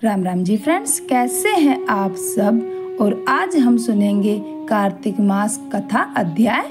Ram Ram ji friends, कैसे हैं आप सब। और आज हम सुनेंगे कार्तिक मास कथा अध्याय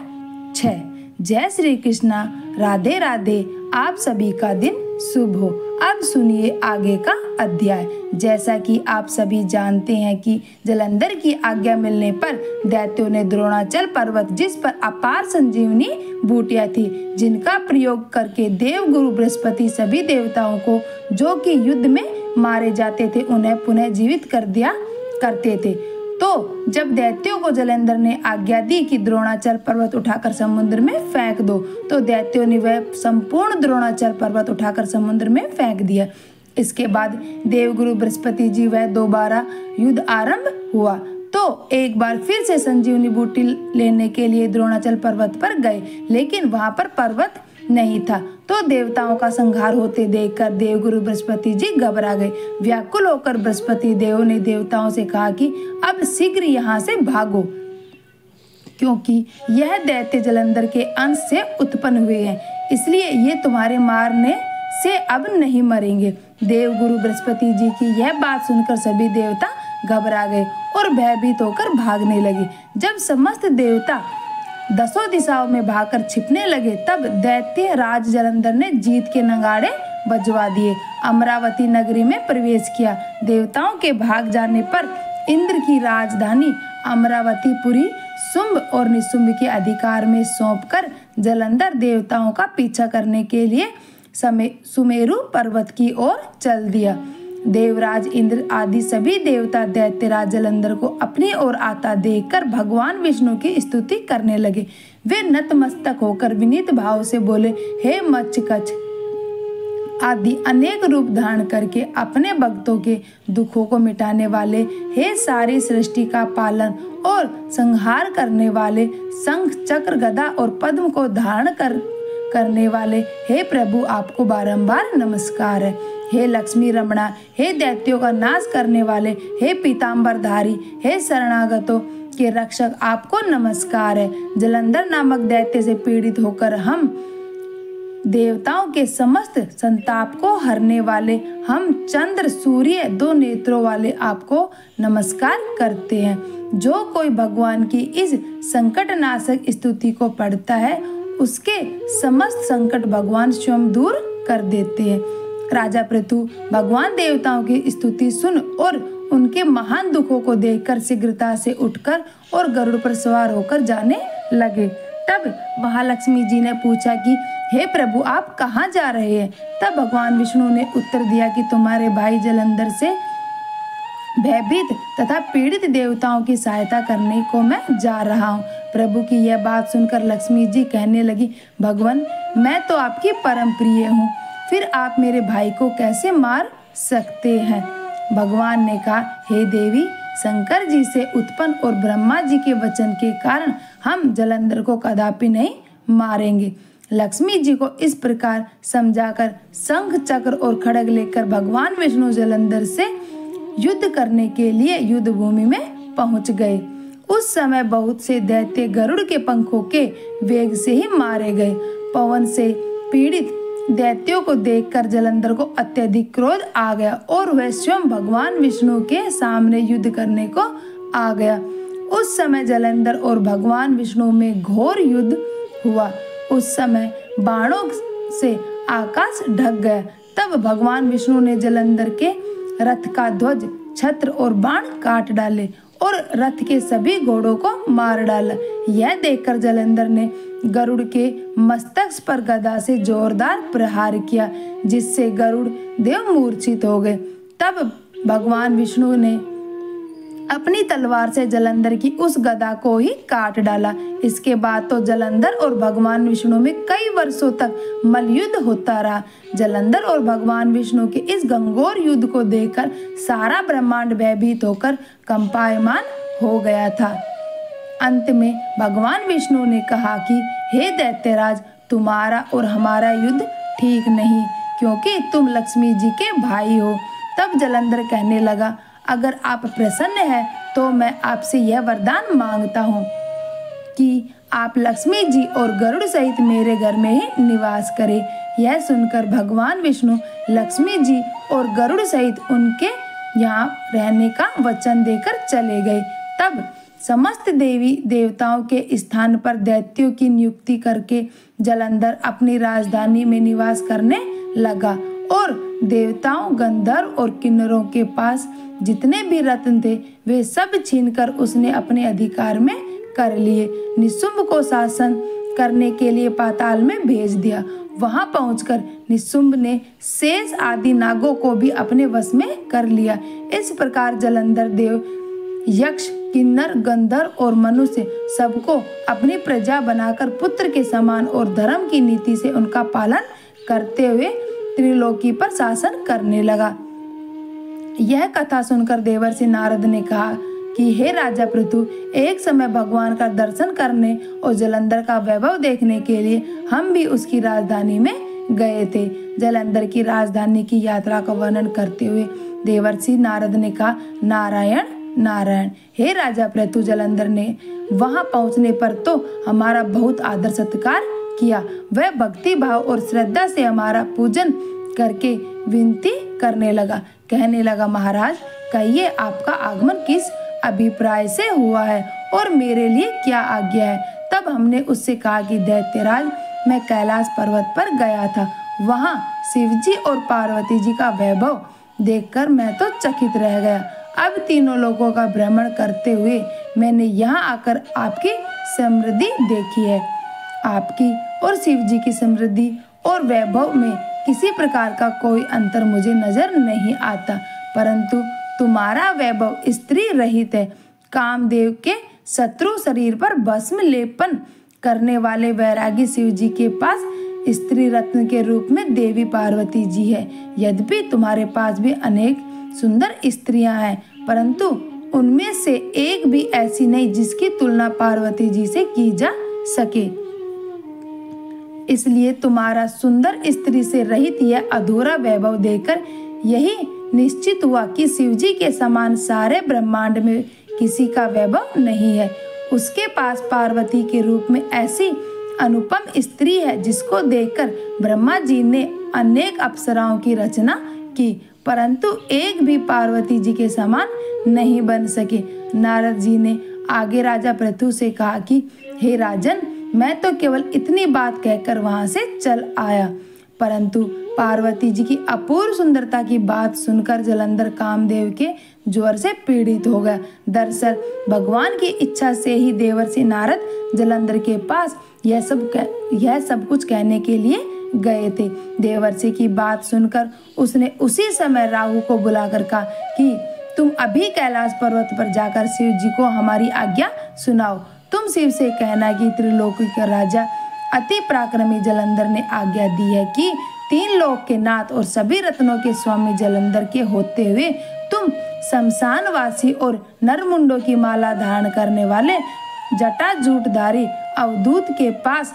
6। जय श्री कृष्णा, राधे राधे, आप सभी का दिन शुभ हो। अब सुनिए आगे का अध्याय। जैसा कि आप सभी जानते हैं कि जलंधर की आज्ञा मिलने पर दैत्यों ने द्रोणाचल पर्वत, जिस पर अपार संजीवनी बूटियां थी, जिनका प्रयोग करके देव गुरु बृहस्पति सभी देवताओं को जो कि युद्ध में मारे जाते थे उन्हें पुनः जीवित कर दिया करते थे। तो जब दैत्यों को जलंधर ने आज्ञा दी कि द्रोणाचल पर्वत उठाकर समुद्र में फेंक दो, तो दैत्यों ने वह संपूर्ण द्रोणाचल पर्वत उठाकर समुद्र में फेंक दिया। इसके बाद देवगुरु बृहस्पति जी वह दोबारा युद्ध आरंभ हुआ, तो एक बार फिर से संजीवनी बूटी लेने के लिए द्रोणाचल पर्वत पर गए, लेकिन वहां पर पर्वत नहीं था। तो देवताओं का संहार होते देखकर देवगुरु बृहस्पति जी घबरा गए। व्याकुल होकर बृहस्पति देव ने देवताओं से कहा कि अब शीघ्र यहाँ से भागो, क्योंकि यह दैत्य जलंधर के अंश से उत्पन्न हुए हैं, इसलिए ये तुम्हारे मारने से अब नहीं मरेंगे। देवगुरु बृहस्पति जी की यह बात सुनकर सभी देवता घबरा गए और भयभीत होकर भागने लगे। जब समस्त देवता दसों दिशाओं में भागकर छिपने लगे, तब दैत्य राज जलंधर ने जीत के नगाड़े बजवा दिए, अमरावती नगरी में प्रवेश किया। देवताओं के भाग जाने पर इंद्र की राजधानी अमरावतीपुरी शुंभ और निशुंभ के अधिकार में सौंपकर जलंधर देवताओं का पीछा करने के लिए सुमेरु पर्वत की ओर चल दिया। देवराज इंद्र आदि सभी देवता दैत्यराज जलंधर को अपनी ओर आता देखकर भगवान विष्णु की स्तुति करने लगे। वे नतमस्तक होकर विनीत भाव से बोले, हे मत्स्यकच्छ आदि अनेक रूप धारण करके अपने भक्तों के दुखों को मिटाने वाले, हे सारी सृष्टि का पालन और संहार करने वाले, शंख चक्र गदा और पद्म को धारण करने वाले, हे प्रभु आपको बारंबार नमस्कार है। हे लक्ष्मी रमणा, हे दैत्यों का नाश करने वाले, हे पीताम्बरधारी, हे शरणागतों के रक्षक, आपको नमस्कार है। जलंधर नामक दैत्य से पीड़ित होकर हम देवताओं के समस्त संताप को हरने वाले, हम चंद्र सूर्य दो नेत्रों वाले आपको नमस्कार करते हैं। जो कोई भगवान की इस संकटनाशक स्तुति को पढ़ता है, उसके समस्त संकट भगवान स्वयं दूर कर देते हैं। राजा पृथु भगवान देवताओं की स्तुति सुन और उनके महान दुखों को देखकर शीघ्रता से उठकर और गरुड़ पर सवार होकर जाने लगे। तब महालक्ष्मी जी ने पूछा कि हे प्रभु आप कहाँ जा रहे हैं। तब भगवान विष्णु ने उत्तर दिया कि तुम्हारे भाई जलंधर से भयभीत तथा पीड़ित देवताओं की सहायता करने को मैं जा रहा हूँ। प्रभु की यह बात सुनकर लक्ष्मी जी कहने लगी, भगवान मैं तो आपकी परम प्रिय हूँ, फिर आप मेरे भाई को कैसे मार सकते हैं। भगवान ने कहा, हे देवी, शंकर जी से उत्पन्न और ब्रह्मा जी के वचन के कारण हम जलंधर को कदापि नहीं मारेंगे। लक्ष्मी जी को इस प्रकार समझाकर शंख चक्र और खड्ग लेकर भगवान विष्णु जलंधर से युद्ध करने के लिए युद्ध भूमि में पहुंच गए। उस समय बहुत से दैत्य गरुड़ के पंखों के वेग से ही मारे गए। पवन से पीड़ित दैत्यों को देखकर जलंधर को अत्यधिक क्रोध आ गया और वह स्वयं भगवान विष्णु के सामने युद्ध करने को आ गया। उस समय जलंधर और भगवान विष्णु में घोर युद्ध हुआ। उस समय बाणों से आकाश ढक गया। तब भगवान विष्णु ने जलंधर के रथ का ध्वज, छत्र और बाण काट डाले और रथ के सभी घोड़ों को मार डाला। यह देखकर जलंधर ने गरुड़ के मस्तक पर गदा से जोरदार प्रहार किया, जिससे गरुड़ देव मूर्छित हो गए। तब भगवान विष्णु ने अपनी तलवार से जलंधर की उस गदा को ही काट डाला। इसके बाद तो जलंधर और भगवान विष्णु में कई वर्षों तक मल्लयुद्ध होता रहा। जलंधर और भगवान विष्णु के इस घंघोर युद्ध को देखकर सारा ब्रह्मांड भयभीत होकर कंपायमान हो गया था। अंत में भगवान विष्णु ने कहा कि हे दैत्यराज, तुम्हारा और हमारा युद्ध ठीक नहीं, क्योंकि तुम लक्ष्मी जी के भाई हो। तब जलंधर कहने लगा, अगर आप प्रसन्न हैं तो मैं आपसे यह वरदान मांगता हूँ कि आप लक्ष्मी जी और गरुड़ सहित मेरे घर में ही निवास करें। यह सुनकर भगवान विष्णु लक्ष्मी जी और गरुड़ सहित उनके यहाँ रहने का वचन देकर चले गए। तब समस्त देवी देवताओं के स्थान पर दैत्यों की नियुक्ति करके जलंधर अपनी राजधानी में निवास करने लगा और देवताओं, गंधर्व और किन्नरों के पास जितने भी रत्न थे वे सब छीनकर उसने अपने अधिकार में कर लिए। निशुंभ को शासन करने के लिए पाताल में भेज दिया। वहां पहुंचकर निशुंभ ने शेष आदि नागों को भी अपने वश में कर लिया। इस प्रकार जलंधर देव यक्ष, किन्नर, गंधर्व और मनुष्य सबको अपनी प्रजा बनाकर पुत्र के समान और धर्म की नीति से उनका पालन करते हुए त्रिलोकी पर शासन करने लगा। यह कथा सुनकर देवर्षि नारद ने कहा कि हे राजा पृथु, एक समय भगवान का दर्शन करने और जलंधर का वैभव देखने के लिए हम भी उसकी राजधानी में गए थे। जलंधर की राजधानी की यात्रा का वर्णन करते हुए देवर्षि नारद ने कहा, नारायण नारायण। हे राजा पृथु, जलंधर ने वहां पहुंचने पर तो हमारा बहुत आदर सत्कार किया। वह भक्ति भाव और श्रद्धा से हमारा पूजन करके विनती करने लगा। कहने लगा, महाराज कहिए आपका आगमन किस अभिप्राय से हुआ है और मेरे लिए क्या आज्ञा है। तब हमने उससे कहा कि दैत्यराज, मैं कैलाश पर्वत पर गया था। वहां शिवजी और पार्वती जी का वैभव देखकर मैं तो चकित रह गया। अब तीनों लोगों का भ्रमण करते हुए मैंने यहाँ आकर आपकी समृद्धि देखी है। आपकी और शिवजी की समृद्धि और वैभव में किसी प्रकार का कोई अंतर मुझे नजर नहीं आता, परंतु तुम्हारा वैभव स्त्री रहित है। कामदेव के शत्रु शरीर पर भस्म लेपन करने वाले वैरागी शिवजी के पास स्त्री रत्न के रूप में देवी पार्वती जी है। यद्यपि तुम्हारे पास भी अनेक सुंदर स्त्रियां हैं, परंतु उनमें से एक भी ऐसी नहीं जिसकी तुलना पार्वती जी से की जा सके। इसलिए तुम्हारा सुंदर स्त्री से रहित यह अधूरा वैभव देखकर यही निश्चित हुआ कि शिवजी के समान सारे ब्रह्मांड में किसी का वैभव नहीं है। उसके पास पार्वती के रूप में ऐसी अनुपम स्त्री है जिसको देखकर ब्रह्मा जी ने अनेक अप्सराओं की रचना की, परंतु एक भी पार्वती जी के समान नहीं बन सके। नारद जी ने आगे राजा पृथु से कहा कि हे राजन, मैं तो केवल इतनी बात कहकर वहां से चल आया, परंतु पार्वती जी की अपूर्व सुंदरता की बात सुनकर जलंधर कामदेव के ज्वर से पीड़ित हो गया। दरअसल भगवान की इच्छा से ही देवर्षि नारद जलंधर के पास यह सब कुछ कहने के लिए गए थे। देवर्षि की बात सुनकर उसने उसी समय राहु को बुलाकर कहा कि तुम अभी कैलाश पर्वत पर जाकर शिव जी को हमारी आज्ञा सुनाओ। तुम शिव से कहना कि त्रिलोकी का राजा अति पराक्रमी जलंधर ने आज्ञा दी है कि 3 लोक के नाथ और सभी रत्नों के स्वामी जलंधर के होते हुए तुम शमशानवासी और नरमुंडों की माला धारण करने वाले जटाजूटधारी अवधूत के पास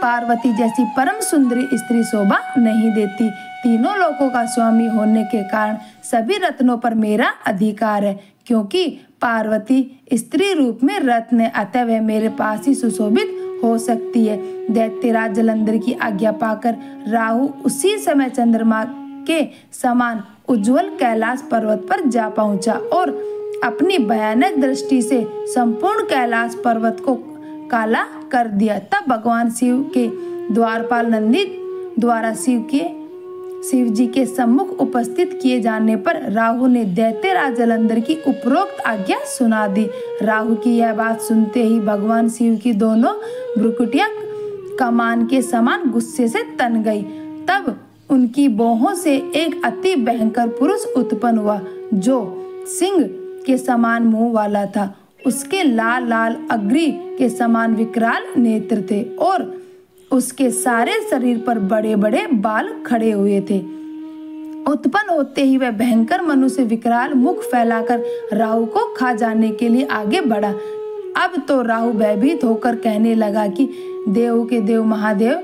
पार्वती जैसी परम सुंदरी स्त्री शोभा नहीं देती। तीनों लोकों का स्वामी होने के कारण सभी रत्नों पर मेरा अधिकार है, क्योंकि पार्वती स्त्री रूप में रत्न है, अतः वह मेरे पास ही सुशोभित हो सकती है। दैत्यराज जलंधर की आज्ञा पाकर राहु उसी समय चंद्रमा के समान उज्जवल कैलाश पर्वत पर जा पहुंचा और अपनी भयानक दृष्टि से संपूर्ण कैलाश पर्वत को काला कर दिया। तब भगवान शिव के द्वारपाल नंदी द्वारा शिव जी के सम्मुख उपस्थित किए जाने पर राहु ने दैत्यराज जलंधर की उपरोक्त आज्ञा सुना दी। राहु की यह बात सुनते ही भगवान शिव की दोनों भ्रुकुटियां कमान के समान गुस्से से तन गई। तब उनकी बाहों से एक अति भयंकर पुरुष उत्पन्न हुआ जो सिंह के समान मुंह वाला था। उसके लाल लाल अग्नि के समान विकराल नेत्र थे और उसके सारे शरीर पर बड़े बड़े बाल खड़े हुए थे। उत्पन्न होते ही वह भयंकर मनुष्य विकराल मुख फैलाकर राहु को खा जाने के लिए आगे बढ़ा। अब तो राहु भयभीत होकर कहने लगा कि देव के देव महादेव,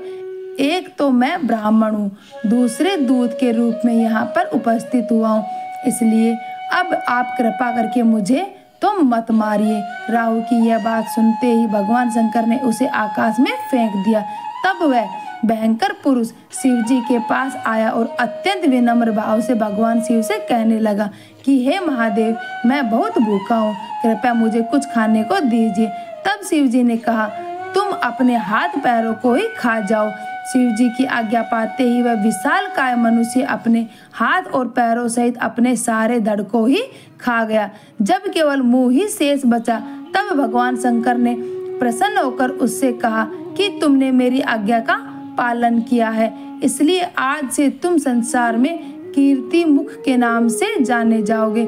एक तो मैं ब्राह्मण हूँ, दूसरे दूत के रूप में यहाँ पर उपस्थित हुआ हूँ, इसलिए अब आप कृपा करके मुझे तो मत मारिए। राहु की यह बात सुनते ही भगवान शंकर ने उसे आकाश में फेंक दिया। तब वह भयंकर पुरुष शिव जी के पास आया और अत्यंत विनम्र भाव से भगवान शिव से कहने लगा कि हे महादेव, मैं बहुत भूखा हूँ, कृपया मुझे कुछ खाने को दीजिए। तब शिव जी ने कहा, तुम अपने हाथ पैरों को ही खा जाओ। शिव जी की आज्ञा पाते ही वह विशालकाय मनुष्य अपने हाथ और पैरों सहित अपने सारे धड़ को ही खा गया। जब केवल मुंह ही शेष बचा, तब भगवान शंकर ने प्रसन्न होकर उससे कहा कि तुमने मेरी आज्ञा का पालन किया है, इसलिए आज से तुम संसार में कीर्ति मुख के नाम से जाने जाओगे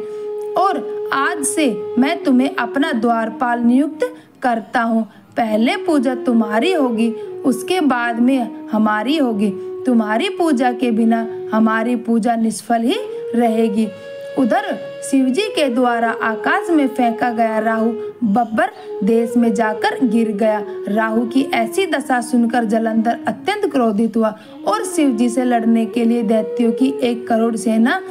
और आज से मैं तुम्हें अपना द्वारपाल नियुक्त करता हूँ। पहले पूजा तुम्हारी होगी, उसके बाद में हमारी होगी। तुम्हारी पूजा के बिना हमारी पूजा निष्फल ही रहेगी। उधर शिवजी के द्वारा आकाश में फेंका गया राहु बब्बर देश में जाकर गिर गया। राहु की ऐसी दशा सुनकर जलंधर अत्यंत क्रोधित हुआ और शिवजी से लड़ने के लिए दैत्यों की 1 करोड़ सेना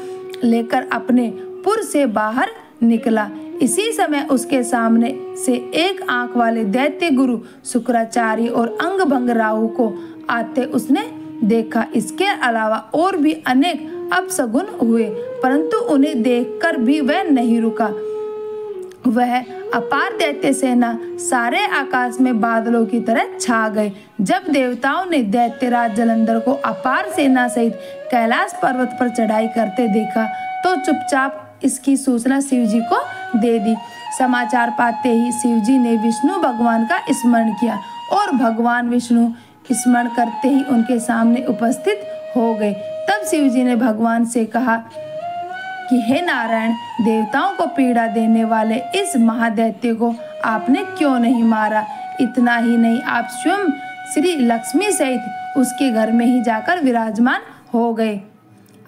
लेकर अपने पुर से बाहर निकला। इसी समय उसके सामने से एक आंख वाले दैत्य गुरु शुक्राचार्य और अंग भंग राहु को आते उसने देखा। इसके अलावा और भी अनेक अपशगुन हुए, परंतु उन्हें देखकर भी वह नहीं रुका। वह अपार दैत्य सेना सारे आकाश में बादलों की तरह छा गए। जब देवताओं ने दैत्यराज जलंधर को अपार सेना सहित कैलाश पर्वत पर चढ़ाई करते देखा तो चुपचाप इसकी सूचना शिवजी को दे दी। समाचार पाते ही शिवजी ने विष्णु भगवान का स्मरण किया और भगवान विष्णु स्मरण करते ही उनके सामने उपस्थित हो गए। तब शिवजी ने भगवान से कहा कि हे नारायण, देवताओं को पीड़ा देने वाले इस महादैत्य को आपने क्यों नहीं मारा? इतना ही नहीं, आप स्वयं श्री लक्ष्मी सहित उसके घर में ही जाकर विराजमान हो गए।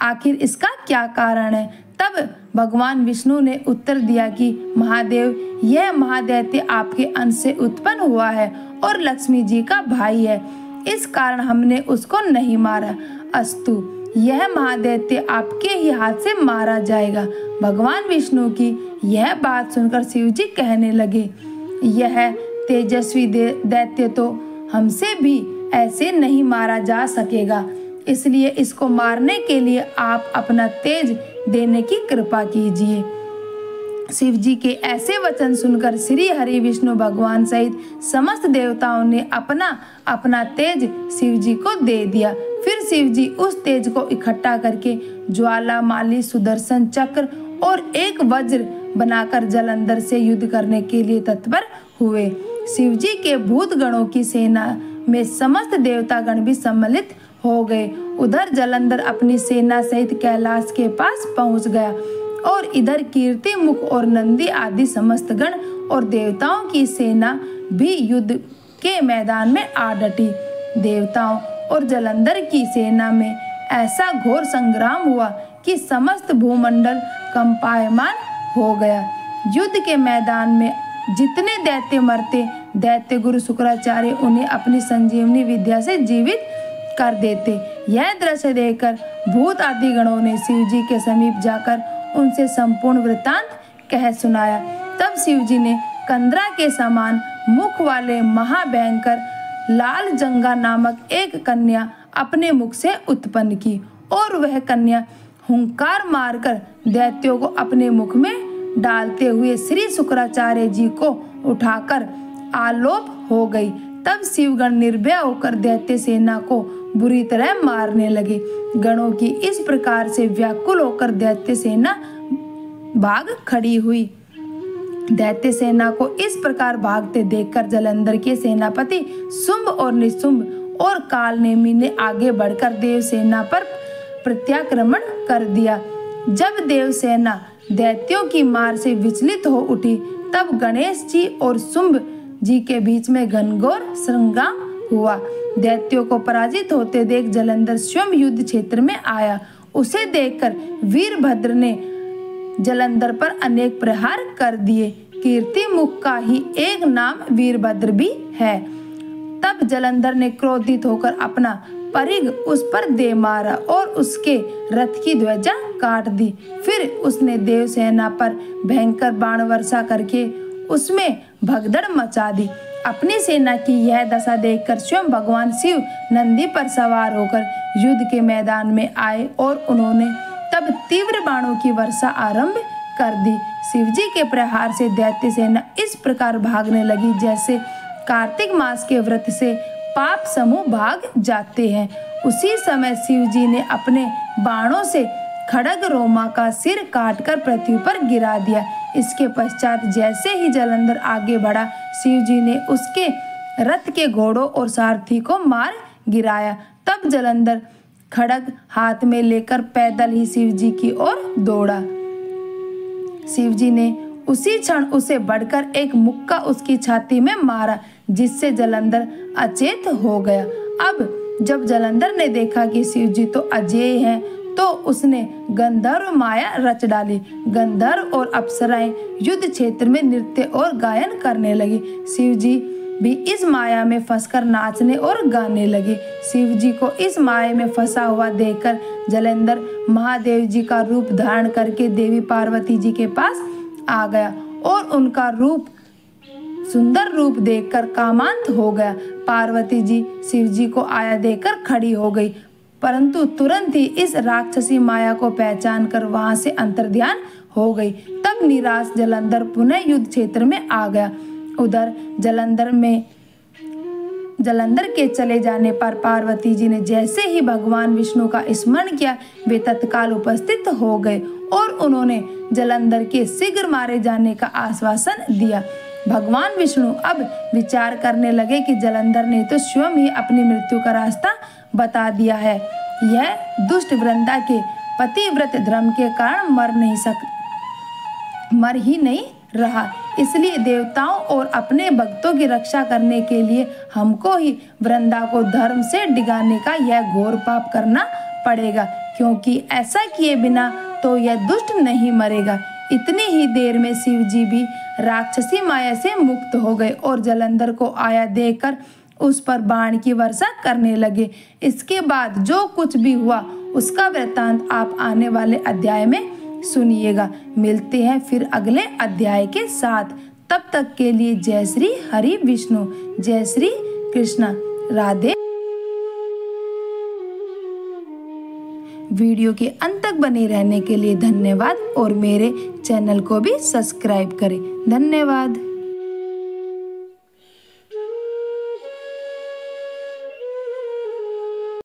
आखिर इसका क्या कारण है? तब भगवान विष्णु ने उत्तर दिया कि महादेव, यह महादैत्य आपके अंश से उत्पन्न हुआ है और लक्ष्मी जी का भाई है, इस कारण हमने उसको नहीं मारा। अस्तु, यह महादैत्य आपके ही हाथ से मारा जाएगा। भगवान विष्णु की यह बात सुनकर शिवजी कहने लगे, यह तेजस्वी दैत्य तो हमसे भी ऐसे नहीं मारा जा सकेगा, इसलिए इसको मारने के लिए आप अपना तेज देने की कृपा कीजिए। शिवजी के ऐसे वचन सुनकर श्री हरि विष्णु भगवान सहित समस्त देवताओं ने अपना अपना तेज शिवजी को दे दिया। फिर शिवजी उस तेज को इकट्ठा करके ज्वाला माली सुदर्शन चक्र और एक वज्र बनाकर जलंधर से युद्ध करने के लिए तत्पर हुए। शिवजी के भूत गणों की सेना में समस्त देवतागण भी सम्मिलित हो गए। उधर जलंधर अपनी सेना सहित कैलाश के पास पहुंच गया और इधर कीर्ति मुख और नंदी आदि समस्त गण और देवताओं की सेना भी युद्ध के मैदान में आ डटी। देवताओं और जलंधर की सेना में ऐसा घोर संग्राम हुआ कि समस्त भूमंडल कंपायमान हो गया। युद्ध के मैदान में जितने दैत्य मरते, दैत्य गुरु शुक्राचार्य उन्हें अपनी संजीवनी विद्या से जीवित कर देते। यह दृश्य देखकर भूत आदि गणों ने शिवजी के समीप जाकर उनसे संपूर्ण वृत्तांत कह सुनाया। तब शिवजी ने कंदरा के समान मुख वाले महाभयंकर लाल जंगा नामक एक कन्या अपने मुख से उत्पन्न की और वह कन्या हुंकार मारकर दैत्यों को अपने मुख में डालते हुए श्री शुक्राचार्य जी को उठाकर आलोप हो गई। तब शिवगण निर्भय होकर दैत्य सेना को बुरी तरह मारने लगे। गणों की इस प्रकार से व्याकुल होकर दैत्य सेना भाग खड़ी हुई। दैत्य सेना को इस प्रकार भागते देखकर जलंधर के सेनापति शुंभ और निशुंभ और कालनेमी ने आगे बढ़कर देव सेना पर प्रत्याक्रमण कर दिया। जब देव सेना दैत्यों की मार से विचलित हो उठी, तब गणेश जी और शुंभ जी के बीच में घनघोर संग्राम हुआ। दैत्यों को पराजित होते देख जलंधर स्वयं युद्ध क्षेत्र में आया। उसे देखकर वीरभद्र ने जलंधर पर अनेक प्रहार कर दिए। कीर्ति मुख का ही एक नाम वीरभद्र भी है। तब जलंधर ने क्रोधित होकर अपना परिघ उस पर दे मारा और उसके रथ की ध्वजा काट दी। फिर उसने देव सेना पर भयंकर बाण वर्षा करके उसमें भगदड़ मचा दी अपनी सेना की यह दशा देखकर स्वयं भगवान शिव नंदी पर सवार होकर युद्ध के मैदान में आए और उन्होंने तब तीव्र बाणों की वर्षा आरंभ कर दी। शिवजी के प्रहार से दैत्य सेना इस प्रकार भागने लगी जैसे कार्तिक मास के व्रत से पाप समूह भाग जाते हैं। उसी समय शिवजी ने अपने बाणों से खड्ग रोमा का सिर काटकर पृथ्वी पर गिरा दिया। इसके पश्चात जैसे ही जलंधर आगे बढ़ा, शिवजी ने उसके रथ के घोड़ों और सारथी को मार गिराया। तब जलंधर खड्ग हाथ में लेकर पैदल ही शिवजी की ओर दौड़ा। शिवजी ने उसी क्षण उसे बढ़कर एक मुक्का उसकी छाती में मारा, जिससे जलंधर अचेत हो गया। अब जब जलंधर ने देखा कि शिवजी तो अजेय हैं, तो उसने गंधर्व माया रच डाली। गंधर्व और अप्सराएं युद्ध क्षेत्र में नृत्य और गायन करने लगी। शिवजी भी इस माया में फंसकर नाचने और गाने लगे। शिवजी को इस माया में फंसा हुआ देखकर जलंधर महादेव जी का रूप धारण करके देवी पार्वती जी के पास आ गया और उनका रूप सुंदर रूप देखकर कामांत हो गया। पार्वती जी शिवजी को आया देखकर खड़ी हो गई, परंतु तुरंत ही इस राक्षसी माया को पहचान कर वहां से अंतर्ध्यान हो गई। तब निराश जलंधर पुनः युद्ध क्षेत्र में आ गया। उधर जलंधर के चले जाने पर पार्वती जी ने जैसे ही भगवान विष्णु का स्मरण किया, वे तत्काल उपस्थित हो गए और उन्होंने जलंधर के शीघ्र मारे जाने का आश्वासन दिया। भगवान विष्णु अब विचार करने लगे कि जलंधर ने तो स्वयं ही अपनी मृत्यु का रास्ता बता दिया है। यह दुष्ट वृंदा के पतिव्रत धर्म के कारण मर ही नहीं रहा। इसलिए देवताओं और अपने भक्तों की रक्षा करने के लिए हमको ही वृंदा को धर्म से डिगाने का यह घोर पाप करना पड़ेगा, क्योंकि ऐसा किए बिना तो यह दुष्ट नहीं मरेगा। इतनी ही देर में शिवजी भी राक्षसी माया से मुक्त हो गए और जलंधर को आया देखकर उस पर बाण की वर्षा करने लगे। इसके बाद जो कुछ भी हुआ उसका वृत्तांत आप आने वाले अध्याय में सुनिएगा। मिलते हैं फिर अगले अध्याय के साथ। तब तक के लिए जय श्री हरि विष्णु, जय श्री कृष्णा, राधे। वीडियो के अंत तक बने रहने के लिए धन्यवाद और मेरे चैनल को भी सब्सक्राइब करें। धन्यवाद।